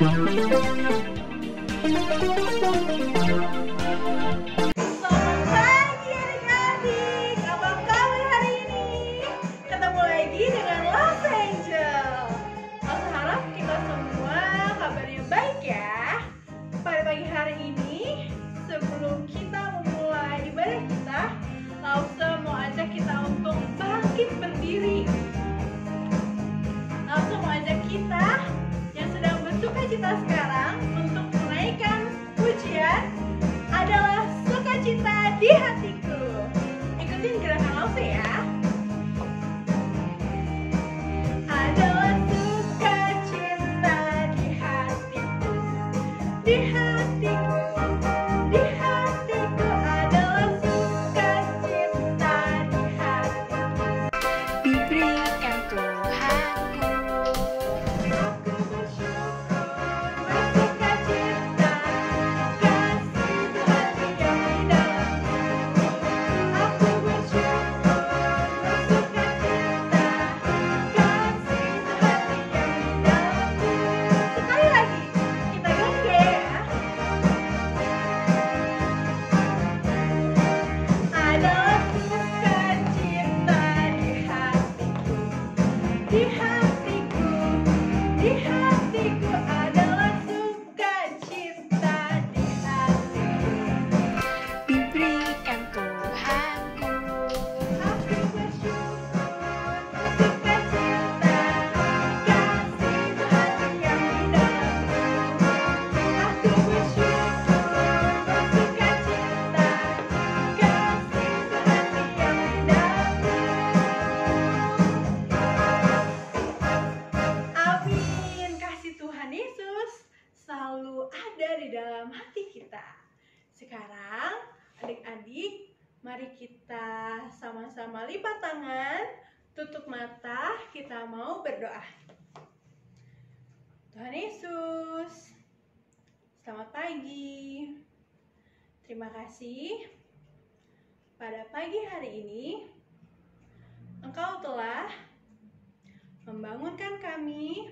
pagi adik-adik, apa kabar hari ini? Ketemu lagi dengan Los Angel. Aku harap kita semua kabarnya baik ya. Pada pagi hari ini, sebelum kita memulai ibadah kita, Lause mau ajak kita untuk bangkit berdiri. Lause mau ajak kita yang sedang bersuka cita sekarang untuk menaikkan pujian adalah sukacita di hatiku. Ikutin gerakan Lause ya. Adalah sukacita di hatiku, di hatiku, di hatiku adalah sukacita di hatiku. Diberikan Tuhanku. Aku bersyukur bersukacita kasih Tuhan yang di dalamku. Aku bersyukur bersukacita kasih Tuhan yang di dalamku. Sekali lagi kita ganti ya. Adalah sukacita di hatiku, di hatiku, di hatiku adalah sukacita di hatiku. Diberikan Tuhanku. Aku bersyukur bersukacita kasih Tuhan yang di dalamku. Aku bersyukur bersukacita kasih Tuhan yang di dalamku. Amin. Kasih Tuhan Yesus selalu ada di dalam hati kita. Sekarang adik-adik, mari kita sama-sama lipat tangan, tutup mata, kita mau berdoa. Tuhan Yesus, selamat pagi. Terima kasih pada pagi hari ini Engkau telah membangunkan kami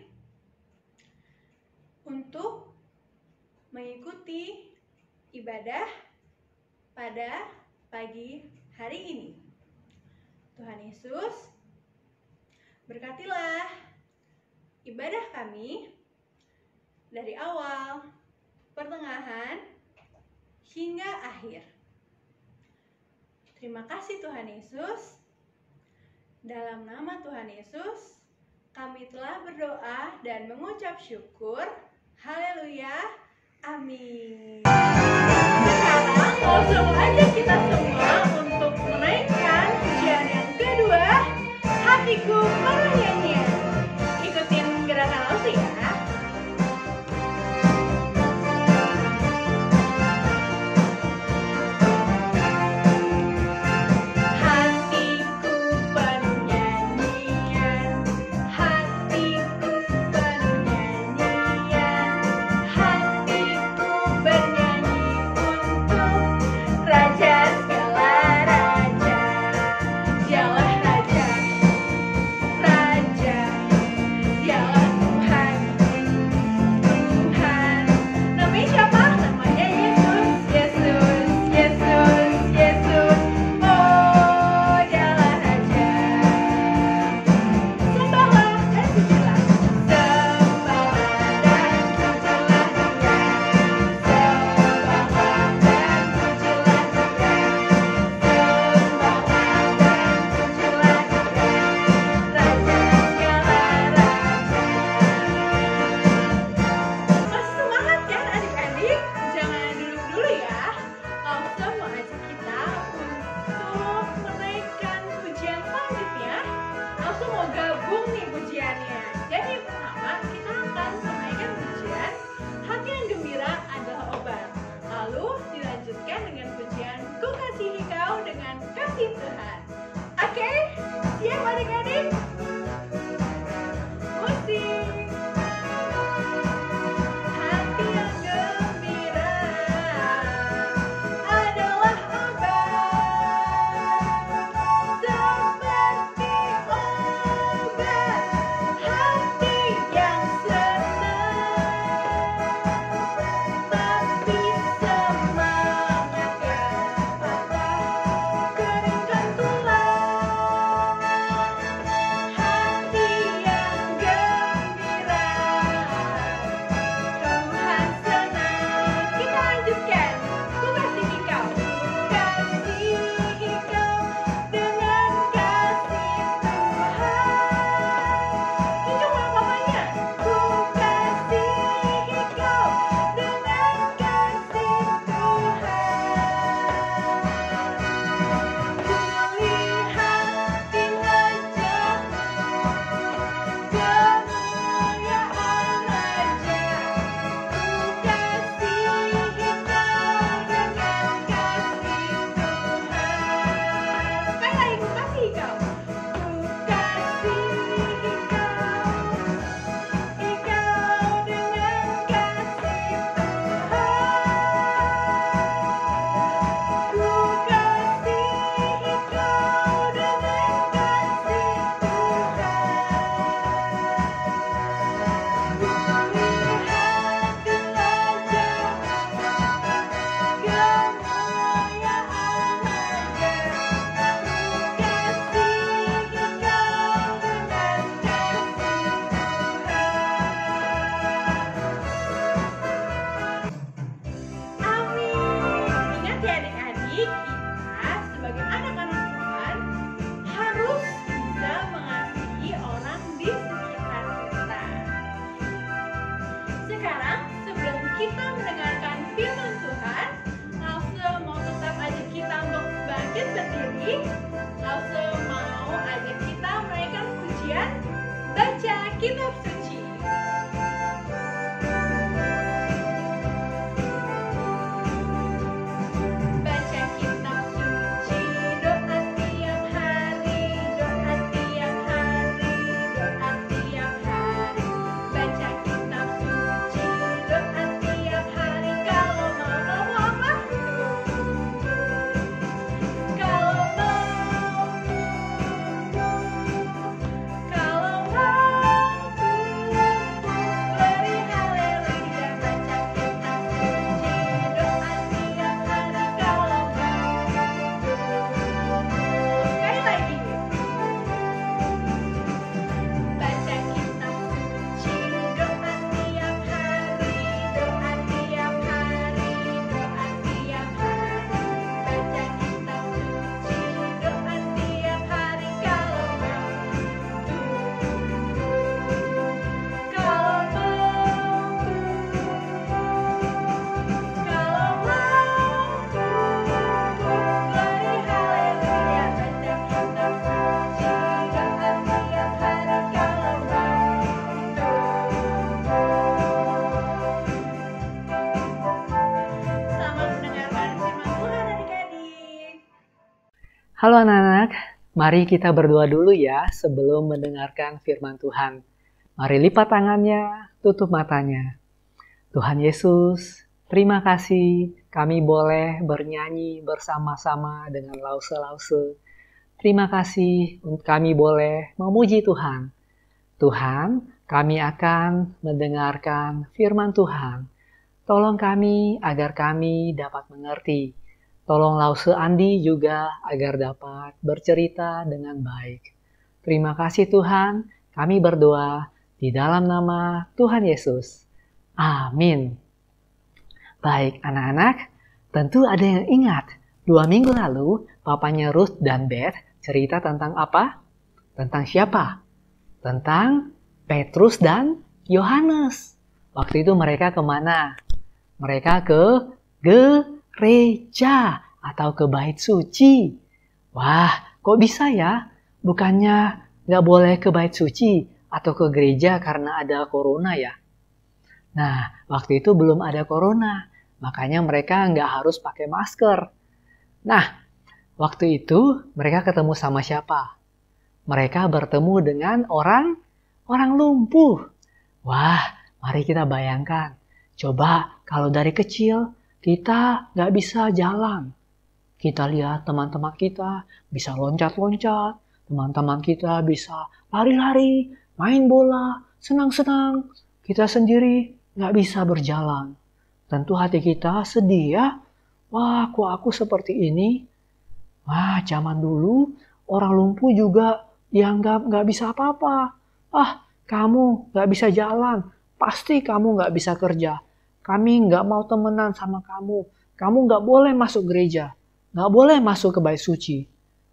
untuk mengikuti ibadah pada pagi hari ini. Tuhan Yesus, berkatilah ibadah kami dari awal, pertengahan, hingga akhir. Terima kasih Tuhan Yesus. Dalam nama Tuhan Yesus, kami telah berdoa dan mengucap syukur. Haleluya. Amin. Sekarang langsung aja kita semua untuk menaikkan pujian yang kedua, Hatiku Penuh Nyanyian. Ikutin gerakan Lause ya. Hatiku penuh nyanyian, hatiku penuh nyanyian, hatiku bernyanyi untuk Raja segala raja. Dialah Raja, Raja kita mendengarkan firman Tuhan, Lause mau tetap ajak kita untuk bangkit berdiri. Lause mau ajak kita menaikkan pujian, baca kitab suci. Baca kitab suci, doa tiap hari, doa tiap hari, doa tiap hari. Baca kitab suci, doa tiap hari. Kalau mau apa? Kalau beri haleluya. Baca kitab suci, doa tiap hari. Kalau sekali lagi. Baca kitab suci, doa tiap hari, doa tiap hari, doa tiap hari. Baca kitab suci, doa tiap hari. Kalau beri haleluya. Baca kitab suci, doa tiap hari. Kalau selamat mendengarkan firman Tuhan adik-adik. Halo anak-anak, mari kita berdoa dulu ya sebelum mendengarkan firman Tuhan. Mari lipat tangannya, tutup matanya. Tuhan Yesus, terima kasih kami boleh bernyanyi bersama-sama dengan lause-lause. Terima kasih kami boleh memuji Tuhan. Tuhan, kami akan mendengarkan firman Tuhan. Tolong kami agar kami dapat mengerti. Tolong Lause Andi juga agar dapat bercerita dengan baik. Terima kasih Tuhan, kami berdoa di dalam nama Tuhan Yesus. Amin. Baik anak-anak, tentu ada yang ingat 2 minggu lalu papanya Ruth dan Beth cerita tentang apa? Tentang siapa? Tentang Petrus dan Yohanes. Waktu itu mereka kemana? Mereka ke gereja atau ke bait suci. Wah, kok bisa ya? Bukannya nggak boleh ke bait suci atau ke gereja karena ada corona ya? Nah, waktu itu belum ada corona, makanya mereka nggak harus pakai masker. Nah, waktu itu mereka ketemu sama siapa? Mereka bertemu dengan orang lumpuh. Wah, mari kita bayangkan. Coba kalau dari kecil kita nggak bisa jalan. Kita lihat teman-teman kita bisa loncat-loncat. Teman-teman kita bisa lari-lari, main bola, senang-senang. Kita sendiri nggak bisa berjalan. Tentu hati kita sedih ya. Wah, kok aku seperti ini? Wah, zaman dulu orang lumpuh juga dianggap nggak bisa apa-apa. Ah, kamu nggak bisa jalan. Pasti kamu nggak bisa kerja. Kami nggak mau temenan sama kamu. Kamu nggak boleh masuk gereja. Nggak boleh masuk ke bait suci.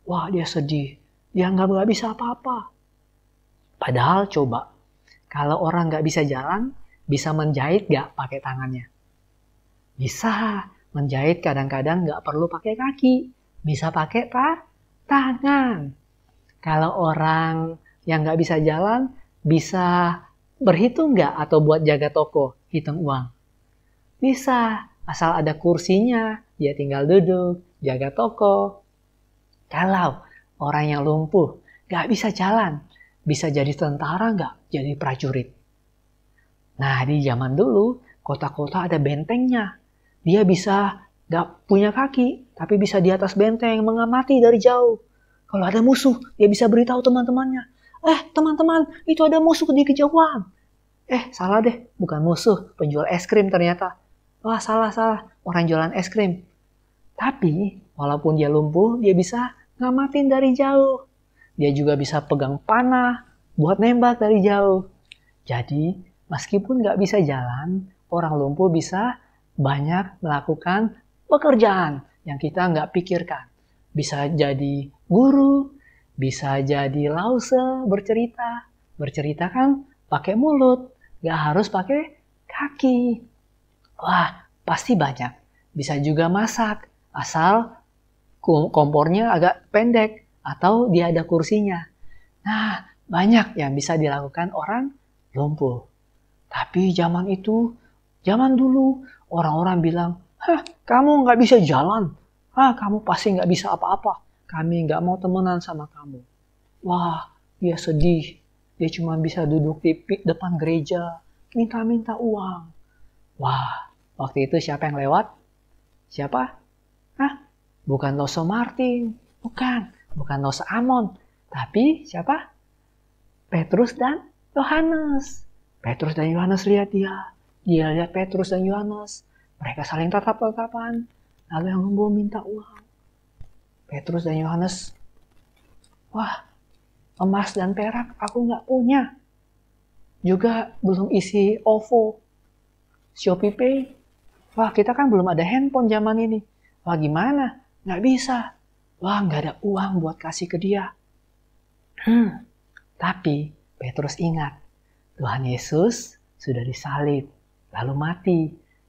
Wah, dia sedih. Dia nggak bisa apa-apa. Padahal coba, kalau orang nggak bisa jalan, bisa menjahit nggak pakai tangannya? Bisa. Menjahit kadang-kadang nggak perlu pakai kaki. Bisa pakai tangan. Kalau orang yang nggak bisa jalan, bisa berhitung nggak atau buat jaga toko, hitung uang? Bisa, asal ada kursinya, dia tinggal duduk, jaga toko. Kalau orang yang lumpuh, nggak bisa jalan, bisa jadi tentara nggak? Jadi prajurit. Nah, di zaman dulu, kota-kota ada bentengnya. Dia bisa nggak punya kaki, tapi bisa di atas benteng mengamati dari jauh. Kalau ada musuh, dia bisa beritahu teman-temannya. Teman-teman, itu ada musuh di kejauhan. Salah deh, bukan musuh, penjual es krim ternyata. Wah, salah, orang jualan es krim. Tapi, walaupun dia lumpuh, dia bisa ngamatin dari jauh. Dia juga bisa pegang panah buat nembak dari jauh. Jadi, meskipun nggak bisa jalan, orang lumpuh bisa banyak melakukan pekerjaan yang kita nggak pikirkan. Bisa jadi guru, bisa jadi lause, bercerita. Bercerita kan pakai mulut, nggak harus pakai kaki. Wah, pasti banyak. Bisa juga masak, asal kompornya agak pendek atau dia ada kursinya. Nah, banyak yang bisa dilakukan orang lumpuh. Tapi zaman dulu, orang-orang bilang, "Hah, kamu nggak bisa jalan. Kamu pasti nggak bisa apa-apa. Kami nggak mau temenan sama kamu." Wah, dia sedih. Dia cuma bisa duduk di depan gereja, minta-minta uang. Wah, waktu itu siapa yang lewat? Siapa? Bukan Loso Martin. Bukan Loso Amon. Tapi siapa? Petrus dan Yohanes. Petrus dan Yohanes lihat dia. Dia lihat Petrus dan Yohanes. Mereka saling tatap-tatapan. Lalu yang lumpuh minta uang. Petrus dan Yohanes, wah, emas dan perak aku nggak punya. Juga belum isi OVO, Shopee Pay. Wah, kita kan belum ada handphone zaman ini. Wah, gimana? Nggak bisa. Wah, nggak ada uang buat kasih ke dia. Tapi Petrus ingat, Tuhan Yesus sudah disalib, lalu mati,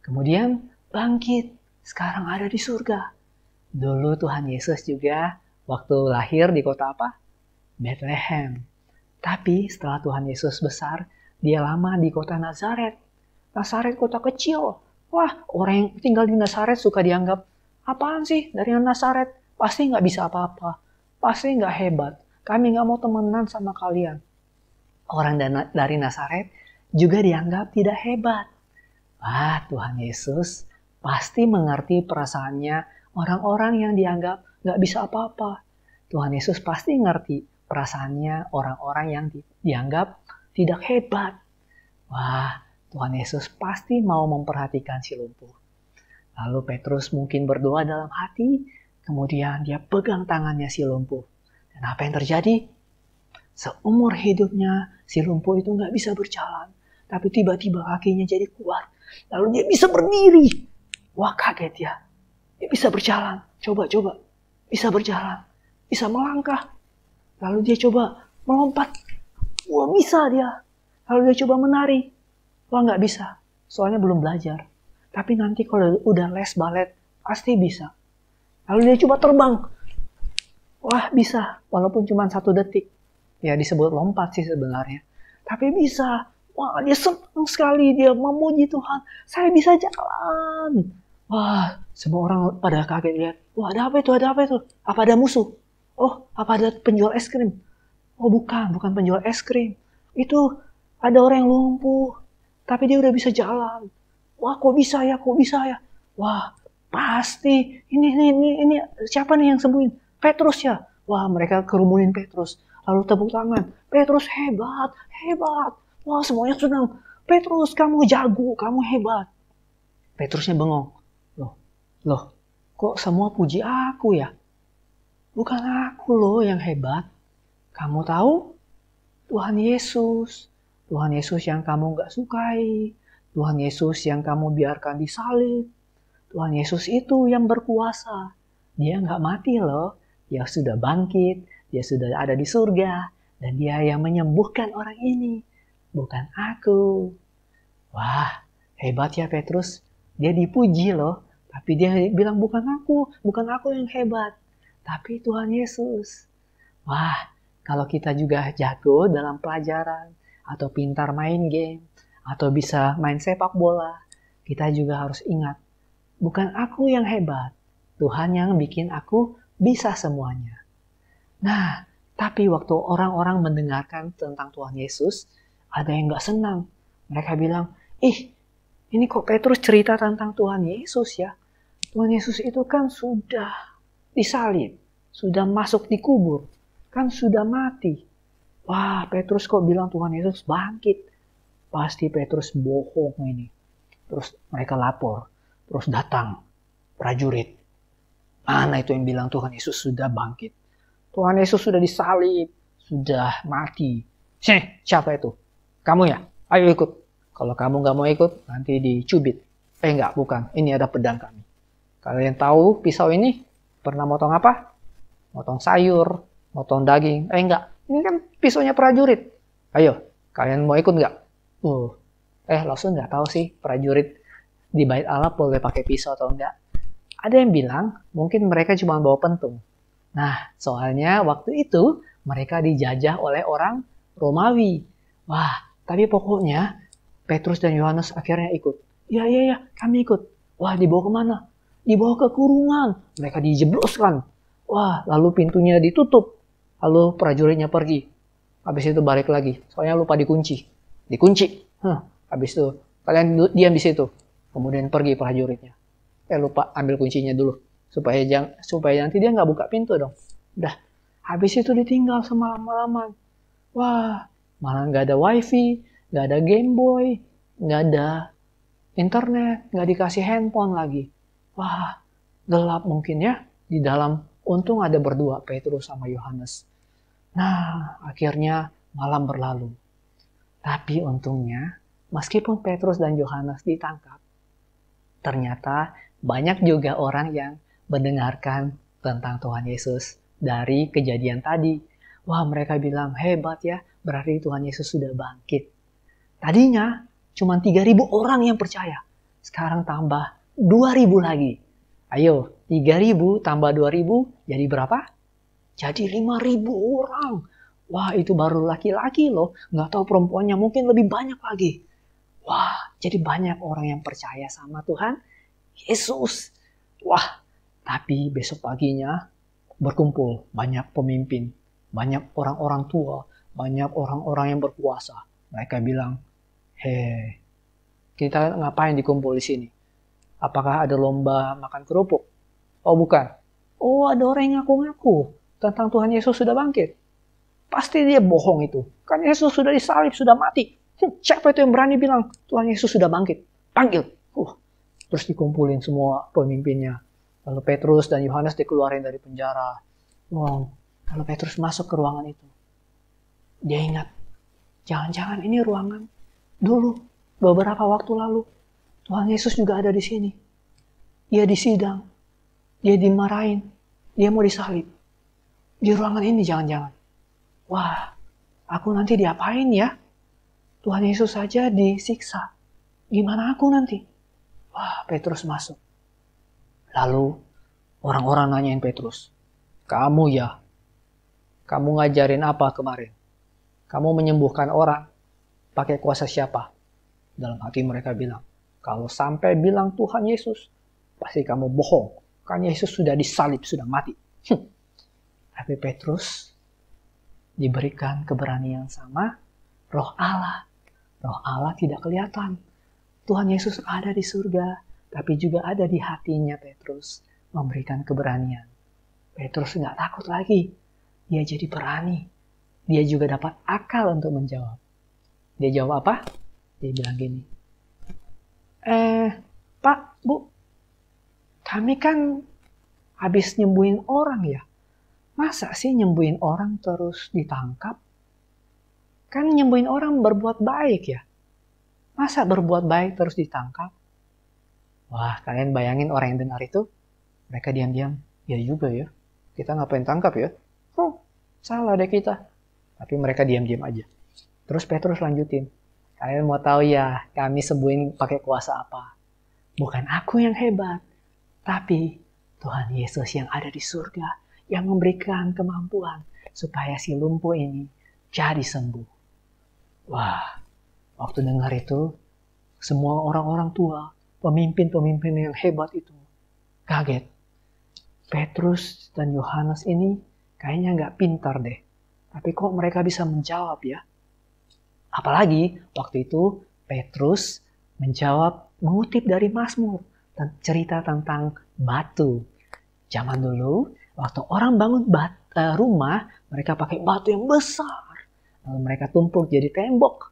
kemudian bangkit, sekarang ada di surga. Dulu Tuhan Yesus juga waktu lahir di kota apa? Bethlehem. Tapi setelah Tuhan Yesus besar, dia lama di kota Nazaret. Nazaret kota kecil. Wah, orang yang tinggal di Nazaret suka dianggap, apaan sih dari Nazaret? Pasti nggak bisa apa-apa. Pasti nggak hebat. Kami nggak mau temenan sama kalian. Orang dari Nazaret juga dianggap tidak hebat. Wah, Tuhan Yesus pasti mengerti perasaannya orang-orang yang dianggap nggak bisa apa-apa. Tuhan Yesus pasti ngerti perasaannya orang-orang yang dianggap tidak hebat. Wah, Tuhan Yesus pasti mau memperhatikan si lumpuh. Lalu Petrus mungkin berdoa dalam hati, kemudian dia pegang tangannya si lumpuh. Dan apa yang terjadi? Seumur hidupnya si lumpuh itu nggak bisa berjalan. Tapi tiba-tiba kakinya jadi kuat. Lalu dia bisa berdiri. Wah, kaget dia. Dia bisa berjalan. Coba. Bisa berjalan. Bisa melangkah. Lalu dia coba melompat. Wah, bisa dia. Lalu dia coba menari. Wah, nggak bisa. Soalnya belum belajar. Tapi nanti kalau udah les balet, pasti bisa. Lalu dia coba terbang. Wah, bisa. Walaupun cuma 1 detik. Ya, disebut lompat sih sebenarnya. Tapi bisa. Wah, dia senang sekali. Dia memuji Tuhan. Saya bisa jalan. Wah, semua orang pada kaget lihat. Wah, ada apa itu? Apa ada musuh? Oh, apa ada penjual es krim? Oh, bukan penjual es krim. Itu ada orang yang lumpuh. Tapi dia udah bisa jalan. Wah, kok bisa ya? Wah, pasti. Ini siapa nih yang sembuhin? Petrus ya? Wah, mereka kerumunin Petrus. Lalu tepuk tangan. Petrus hebat. Wah, semuanya senang. Petrus, kamu jago, kamu hebat. Petrusnya bengong. Loh, kok semua puji aku ya? Bukan aku loh yang hebat. Kamu tahu? Tuhan Yesus. Tuhan Yesus yang kamu gak sukai. Tuhan Yesus yang kamu biarkan disalib. Tuhan Yesus itu yang berkuasa. Dia gak mati loh. Dia sudah bangkit. Dia sudah ada di surga. Dan dia yang menyembuhkan orang ini. Bukan aku. Wah, hebat ya Petrus. Dia dipuji loh. Tapi dia bilang bukan aku yang hebat. Tapi Tuhan Yesus. Wah, kalau kita juga jago dalam pelajaran. Atau pintar main game. Atau bisa main sepak bola. Kita juga harus ingat. Bukan aku yang hebat. Tuhan yang bikin aku bisa semuanya. Nah, tapi waktu orang-orang mendengarkan tentang Tuhan Yesus, ada yang gak senang. Mereka bilang, ini kok Petrus cerita tentang Tuhan Yesus ya? Tuhan Yesus itu kan sudah disalib, sudah masuk di kubur, kan sudah mati. Wah, Petrus kok bilang Tuhan Yesus bangkit? Pasti Petrus bohong ini. Terus mereka lapor, terus datang prajurit. Mana itu yang bilang Tuhan Yesus sudah bangkit? Tuhan Yesus sudah disalib, sudah mati. Siapa itu? Kamu ya? Ayo ikut. Kalau kamu gak mau ikut, nanti dicubit. Enggak, bukan. Ini ada pedang kami. Kalian tahu pisau ini pernah motong apa? Motong sayur, motong daging. Enggak. Ini kan pisaunya prajurit. Ayo, kalian mau ikut nggak? Langsung nggak tahu sih prajurit di bait Allah boleh pakai pisau atau enggak? Ada yang bilang mungkin mereka cuma bawa pentung. Nah, soalnya waktu itu mereka dijajah oleh orang Romawi. Wah, tapi pokoknya Petrus dan Yohanes akhirnya ikut. Ya, kami ikut. Wah, dibawa kemana? Dibawa ke kurungan. Mereka dijebloskan. Wah, lalu pintunya ditutup. Lalu prajuritnya pergi. Habis itu balik lagi. Soalnya lupa dikunci. Dikunci. Habis itu kalian diam di situ. Kemudian pergi prajuritnya. Lupa ambil kuncinya dulu. Supaya nanti dia nggak buka pintu dong. Udah. Habis itu ditinggal semalam-malaman. Wah, malah nggak ada wifi, nggak ada Game Boy, nggak ada internet, nggak dikasih handphone lagi. Wah, gelap mungkin ya di dalam. Untung ada berdua, Petrus sama Yohanes. Nah, akhirnya malam berlalu. Tapi untungnya, meskipun Petrus dan Yohanes ditangkap, ternyata banyak juga orang yang mendengarkan tentang Tuhan Yesus dari kejadian tadi. Wah, mereka bilang, hebat ya, berarti Tuhan Yesus sudah bangkit. Tadinya cuma 3.000 orang yang percaya. Sekarang tambah 2.000 lagi. Ayo, 3.000 tambah 2.000 jadi berapa? Jadi 5.000 orang. Wah, itu baru laki-laki loh. Nggak tahu perempuannya mungkin lebih banyak lagi. Wah, jadi banyak orang yang percaya sama Tuhan Yesus. Wah, tapi besok paginya berkumpul banyak pemimpin, banyak orang-orang tua, banyak orang-orang yang berkuasa. Mereka bilang, hei, kita ngapain dikumpul di sini? Apakah ada lomba makan kerupuk? Oh bukan. Oh ada orang yang ngaku-ngaku tentang Tuhan Yesus sudah bangkit. Pasti dia bohong itu. Kan Yesus sudah disalib, sudah mati. Siapa itu yang berani bilang Tuhan Yesus sudah bangkit? Panggil. Terus dikumpulin semua pemimpinnya. Lalu Petrus dan Yohanes dikeluarin dari penjara. Wow. Lalu Petrus masuk ke ruangan itu. Dia ingat, jangan-jangan ini ruangan dulu, beberapa waktu lalu. Tuhan Yesus juga ada di sini. Dia disidang. Dia dimarahin. Dia mau disalib. Di ruangan ini jangan-jangan. Wah, aku nanti diapain ya? Tuhan Yesus saja disiksa. Gimana aku nanti? Wah, Petrus masuk. Lalu orang-orang nanyain Petrus. Kamu ya? Kamu ngajarin apa kemarin? Kamu menyembuhkan orang pakai kuasa siapa? Dalam hati mereka bilang, kalau sampai bilang Tuhan Yesus, pasti kamu bohong. Kan Yesus sudah disalib, sudah mati. Tapi Petrus diberikan keberanian sama Roh Allah. Roh Allah tidak kelihatan. Tuhan Yesus ada di surga, tapi juga ada di hatinya Petrus, memberikan keberanian. Petrus nggak takut lagi. Dia jadi berani. Dia juga dapat akal untuk menjawab. Dia jawab apa? Dia bilang gini, Pak, Bu, kami kan habis nyembuhin orang ya. Masa sih nyembuhin orang terus ditangkap? Kan nyembuhin orang berbuat baik ya. Masa berbuat baik terus ditangkap? Wah, kalian bayangin orang yang dengar itu, mereka diam-diam, ya juga ya. Kita ngapain tangkap ya? Salah deh kita. Tapi mereka diam-diam aja. Terus Petrus lanjutin. Kalian mau tahu ya, kami sembuhin pakai kuasa apa? Bukan aku yang hebat, tapi Tuhan Yesus yang ada di surga yang memberikan kemampuan supaya si lumpuh ini jadi sembuh. Wah, waktu dengar itu, semua orang-orang tua, pemimpin-pemimpin yang hebat itu kaget. Petrus dan Yohanes ini kayaknya nggak pintar deh. Tapi kok mereka bisa menjawab ya? Apalagi waktu itu Petrus menjawab mengutip dari Mazmur dan cerita tentang batu. Zaman dulu waktu orang bangun rumah, mereka pakai batu yang besar. Lalu mereka tumpuk jadi tembok.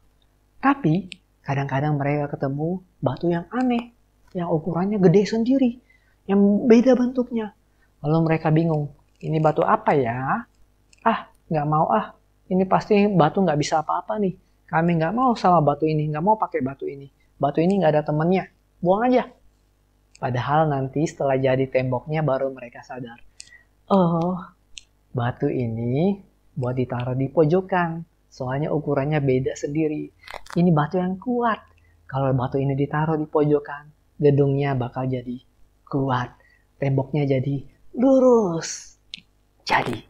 Tapi kadang-kadang mereka ketemu batu yang aneh, yang ukurannya gede sendiri, yang beda bentuknya. Lalu mereka bingung, ini batu apa ya? Nggak mau ini pasti batu nggak bisa apa-apa nih. Kami nggak mau sama batu ini, nggak mau pakai batu ini. Batu ini nggak ada temennya, buang aja. Padahal nanti setelah jadi temboknya baru mereka sadar. Oh, batu ini buat ditaruh di pojokan. Soalnya ukurannya beda sendiri. Ini batu yang kuat. Kalau batu ini ditaruh di pojokan, gedungnya bakal jadi kuat, temboknya jadi lurus. Jadi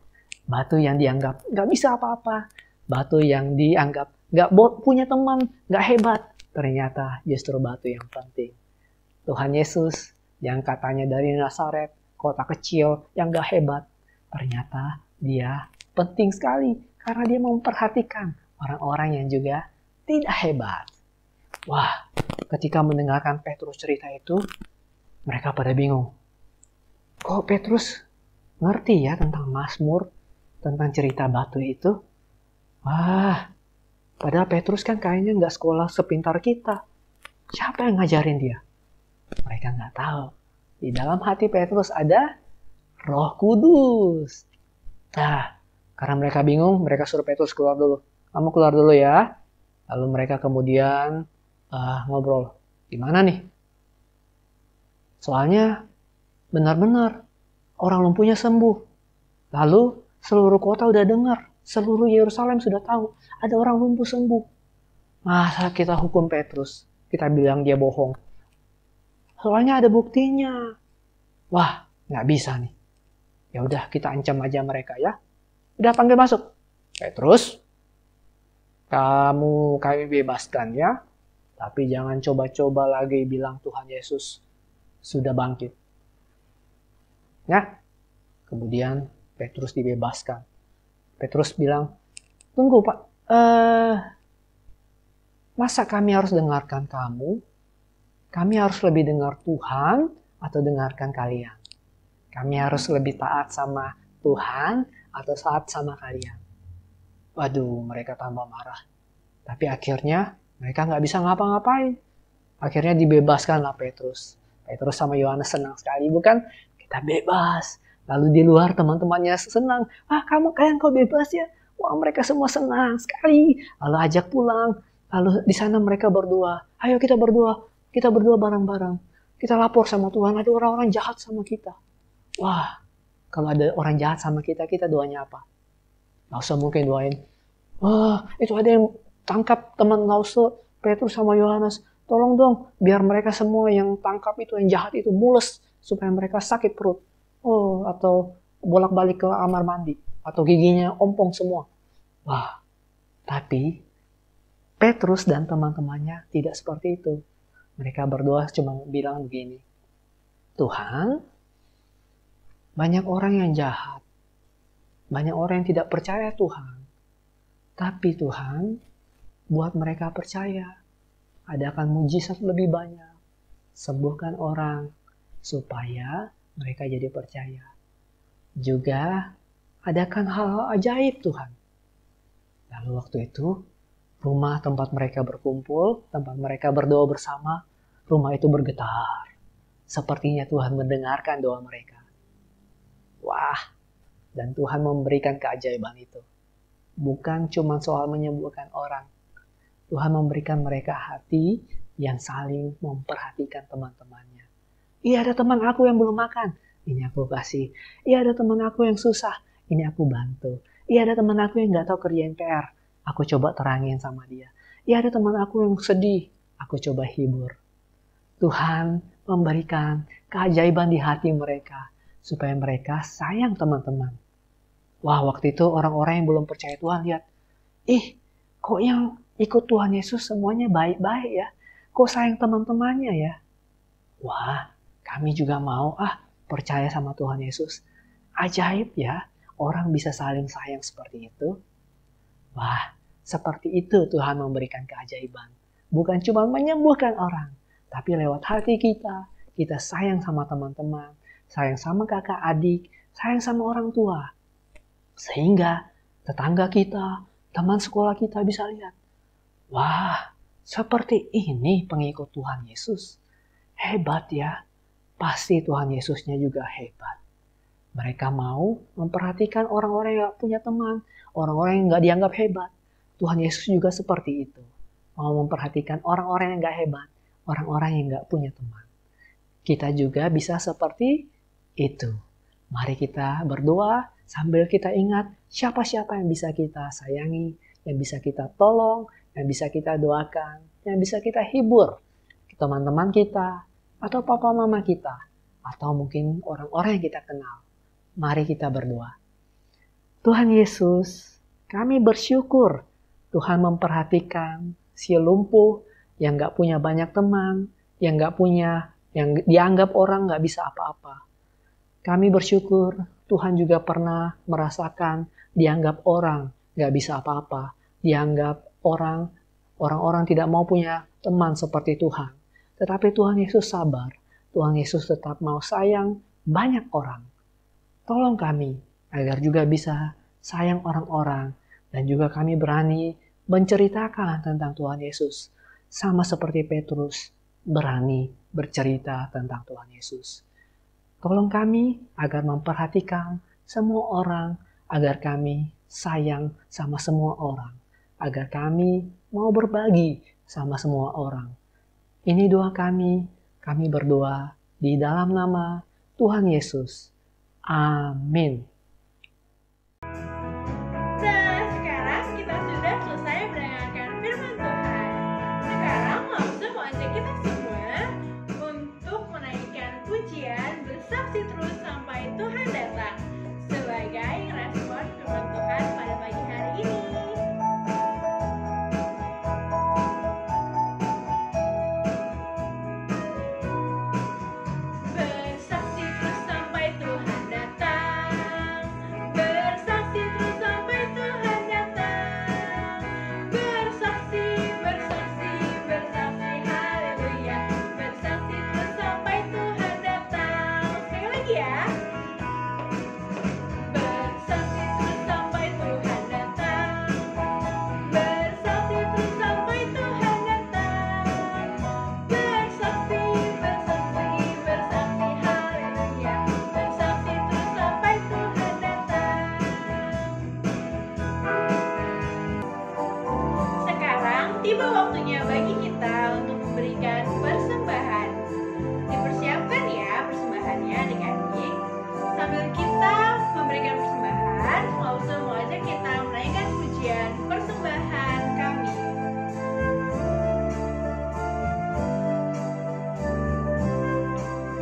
batu yang dianggap nggak bisa apa-apa, batu yang dianggap nggak punya teman, nggak hebat, ternyata justru batu yang penting. Tuhan Yesus yang katanya dari Nazaret, kota kecil yang nggak hebat, ternyata dia penting sekali karena dia memperhatikan orang-orang yang juga tidak hebat. Wah, ketika mendengarkan Petrus cerita itu, mereka pada bingung. Kok Petrus ngerti ya tentang Mazmur, tentang cerita batu itu? Wah, padahal Petrus kan kayaknya nggak sekolah sepintar kita. Siapa yang ngajarin dia? Mereka nggak tahu. Di dalam hati Petrus ada Roh Kudus. Nah, karena mereka bingung, mereka suruh Petrus keluar dulu. Kamu keluar dulu ya. Lalu mereka kemudian ngobrol. Gimana nih? Soalnya benar-benar orang lumpuhnya sembuh. Lalu seluruh kota udah dengar. Seluruh Yerusalem sudah tahu ada orang lumpuh sembuh. Masa kita hukum Petrus? Kita bilang dia bohong. Soalnya ada buktinya. Wah, nggak bisa nih. Ya udah kita ancam aja mereka ya. Udah panggil masuk. Petrus, kami bebaskan ya. Tapi jangan coba-coba lagi bilang Tuhan Yesus sudah bangkit. Ya. Kemudian Petrus dibebaskan. Petrus bilang, tunggu Pak, masa kami harus dengarkan kamu? Kami harus lebih dengar Tuhan atau dengarkan kalian? Kami harus lebih taat sama Tuhan atau taat sama kalian? Waduh, mereka tambah marah. Tapi akhirnya mereka nggak bisa ngapa-ngapain. Akhirnya dibebaskanlah Petrus. Petrus sama Yohanes senang sekali, bukan? Kita bebas. Lalu di luar teman-temannya senang. Kalian kok bebas ya? Wah, mereka semua senang sekali. Lalu ajak pulang. Lalu di sana mereka berdoa. Ayo kita berdoa. Kita berdoa bareng-bareng. Kita lapor sama Tuhan. Ada orang-orang jahat sama kita. Wah, kalau ada orang jahat sama kita, kita doanya apa? Nggak usah mungkin doain. Wah, itu ada yang tangkap teman Lauso, Petrus sama Yohanes. Tolong dong, biar mereka semua yang tangkap itu, yang jahat itu mules. Supaya mereka sakit perut. Atau bolak-balik ke kamar mandi. Atau giginya ompong semua. Wah, tapi Petrus dan teman-temannya tidak seperti itu. Mereka berdoa cuma bilang begini. Tuhan, banyak orang yang jahat. Banyak orang yang tidak percaya Tuhan. Tapi Tuhan, buat mereka percaya. Adakan mujizat lebih banyak. Sembuhkan orang. Supaya mereka jadi percaya. Juga adakan hal-hal ajaib Tuhan. Lalu waktu itu, rumah tempat mereka berkumpul, tempat mereka berdoa bersama, rumah itu bergetar. Sepertinya Tuhan mendengarkan doa mereka. Wah, dan Tuhan memberikan keajaiban itu. Bukan cuma soal menyembuhkan orang. Tuhan memberikan mereka hati yang saling memperhatikan teman-temannya. Iya, ada teman aku yang belum makan. Ini aku kasih. Iya, ada teman aku yang susah. Ini aku bantu. Iya, ada teman aku yang gak tahu kerjain PR. Aku coba terangin sama dia. Iya, ada teman aku yang sedih. Aku coba hibur. Tuhan memberikan keajaiban di hati mereka. Supaya mereka sayang teman-teman. Wah, waktu itu orang-orang yang belum percaya Tuhan lihat. Kok yang ikut Tuhan Yesus semuanya baik-baik ya? Kok sayang teman-temannya ya? Wah, kami juga mau percaya sama Tuhan Yesus. Ajaib ya, orang bisa saling sayang seperti itu. Wah, seperti itu Tuhan memberikan keajaiban. Bukan cuma menyembuhkan orang, tapi lewat hati kita sayang sama teman-teman, sayang sama kakak adik, sayang sama orang tua. Sehingga tetangga kita, teman sekolah kita bisa lihat. Wah, seperti ini pengikut Tuhan Yesus. Hebat ya. Pasti Tuhan Yesusnya juga hebat. Mereka mau memperhatikan orang-orang yang gak punya teman, orang-orang yang gak dianggap hebat. Tuhan Yesus juga seperti itu. Mau memperhatikan orang-orang yang gak hebat, orang-orang yang gak punya teman. Kita juga bisa seperti itu. Mari kita berdoa sambil kita ingat siapa-siapa yang bisa kita sayangi, yang bisa kita tolong, yang bisa kita doakan, yang bisa kita hibur. Teman-teman kita, atau papa mama kita, atau mungkin orang-orang yang kita kenal. Mari kita berdoa. Tuhan Yesus, kami bersyukur Tuhan memperhatikan si lumpuh yang gak punya banyak teman, yang dianggap orang gak bisa apa-apa. Kami bersyukur Tuhan juga pernah merasakan dianggap orang gak bisa apa-apa, dianggap orang-orang tidak mau punya teman seperti Tuhan. Tetapi Tuhan Yesus sabar, Tuhan Yesus tetap mau sayang banyak orang. Tolong kami agar juga bisa sayang orang-orang dan juga kami berani menceritakan tentang Tuhan Yesus. Sama seperti Petrus berani bercerita tentang Tuhan Yesus. Tolong kami agar memperhatikan semua orang, agar kami sayang sama semua orang, agar kami mau berbagi sama semua orang. Ini doa kami berdoa di dalam nama Tuhan Yesus. Amin. Nah, sekarang kita sudah selesai mendengarkan firman Tuhan. Sekarang langsung mau ajak kita semua untuk menaikkan pujian bersaksi terus sampai Tuhan datang sebagai respon firman Tuhan pada pagi hari ini. Bersaksi terus sampai Tuhan datang. Bersaksi terus sampai Tuhan datang. Bersaksi, bersaksi, bersaksi, haleluya. Bersaksi terus sampai Tuhan datang. Sekali lagi ya. Bersaksi terus sampai Tuhan datang. Bersaksi terus sampai Tuhan datang. Bersaksi, bersaksi, bersaksi, haleluya. Bersaksi terus sampai Tuhan datang. Sekarang tiba waktunya bagi kita untuk memberikan persembahan. Dipersiapkan ya persembahannya adik-adik. Sambil kita memberikan persembahan, langsung mau ajak kita menaikkan pujian persembahan kami. Persembahan kami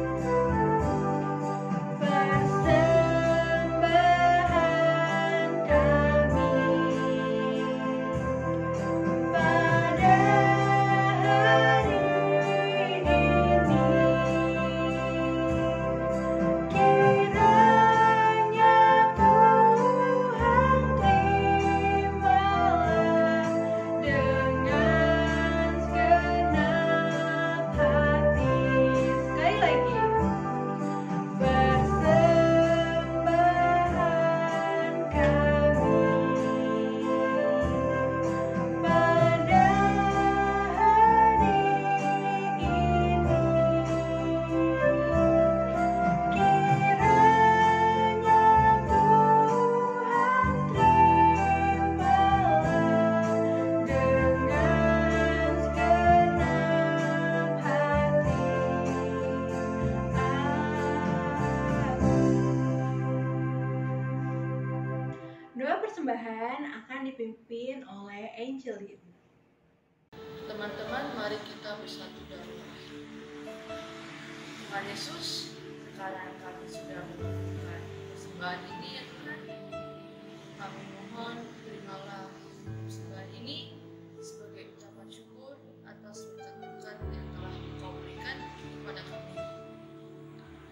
pada hari ini, kiranya Tuhan terimalah dengan segenap hati. Sekali lagi. Persembahan kami pada hari ini, kiranya Tuhan terimalah dengan segenap hati. Doa persembahan akan dipimpin oleh Angelin. Teman-teman, mari kita bersatu dalam doa. Tuhan Yesus, sekarang kami sudah melakukan persembahan ini ya Tuhan. Kami mohon terimalah persembahan ini sebagai ucapan syukur atas berkat-berkat yang telah Engkau berikan kepada kami.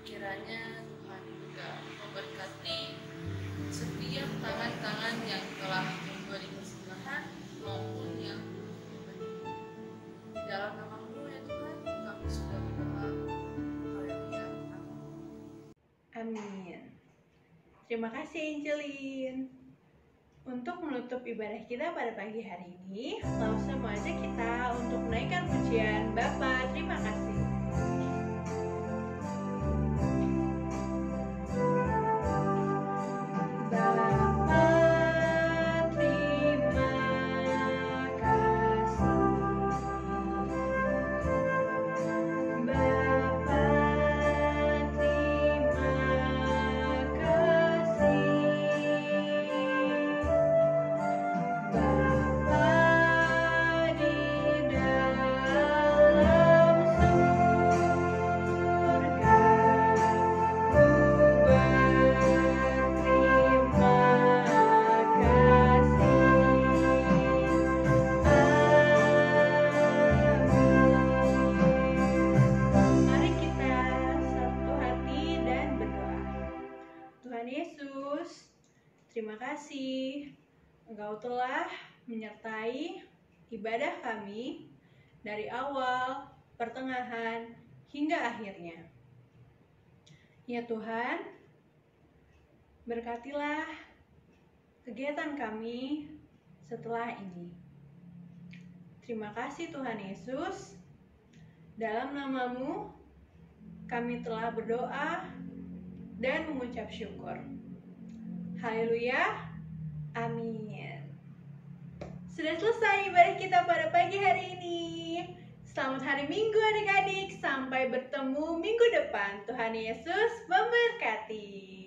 Kiranya Tuhan juga memberkati setiap tangan-tangan yang telah memberi persembahan maupun yang memberi. Dalam nama-Mu ya Tuhan, kami sudah berdoa. Haleluya. Amin. Amin. Terima kasih Angelin. Untuk menutup ibadah kita pada pagi hari ini, langsung mau ajak kita untuk menaikkan pujian Bapa, terima kasih. Bapa, terima kasih. Bapa, terima kasih. Bapa, di dalam Terima kasih, Engkau telah menyertai ibadah kami dari awal, pertengahan, hingga akhirnya. Ya Tuhan, berkatilah kegiatan kami setelah ini. Terima kasih Tuhan Yesus. Dalam nama-Mu kami telah berdoa dan mengucap syukur. Haleluya. Amin. Sudah selesai ibadah kita pada pagi hari ini. Selamat hari Minggu adik-adik. Sampai bertemu minggu depan. Tuhan Yesus memberkati.